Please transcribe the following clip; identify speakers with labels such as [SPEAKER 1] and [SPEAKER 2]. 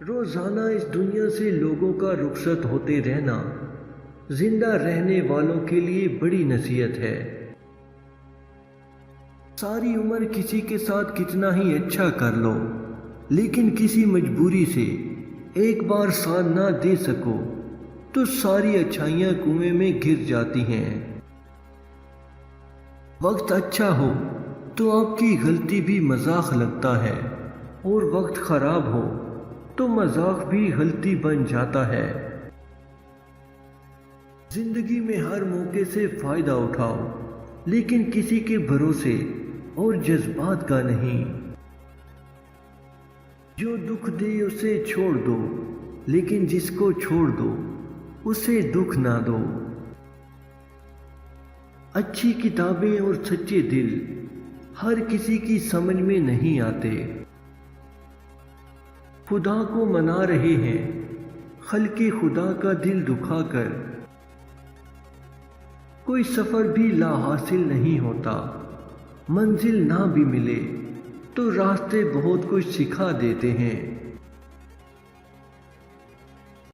[SPEAKER 1] روزانہ اس دنیا سے لوگوں کا رخصت ہوتے رہنا زندہ رہنے والوں کے لیے بڑی نصیحت ہے۔ ساری عمر کسی کے ساتھ کتنا ہی اچھا کر لو، لیکن کسی مجبوری سے ایک بار ساتھ نہ دے سکو تو ساری اچھائیاں کنویں میں گر جاتی ہیں۔ وقت اچھا ہو تو آپ کی غلطی بھی مذاق لگتا ہے، اور وقت خراب ہو تو مذاق بھی غلطی بن جاتا ہے۔ زندگی میں ہر موقع سے فائدہ اٹھاؤ، لیکن کسی کے بھروسے اور جذبات کا نہیں۔ جو دکھ دے اسے چھوڑ دو، لیکن جس کو چھوڑ دو اسے دکھ نہ دو۔ اچھی کتابیں اور سچے دل ہر کسی کی سمجھ میں نہیں آتے۔ خدا کو منا رہے ہیں خلق خدا کا دل دکھا کر۔ کوئی سفر بھی لا حاصل نہیں ہوتا، منزل نہ بھی ملے تو راستے بہت کچھ سکھا دیتے ہیں۔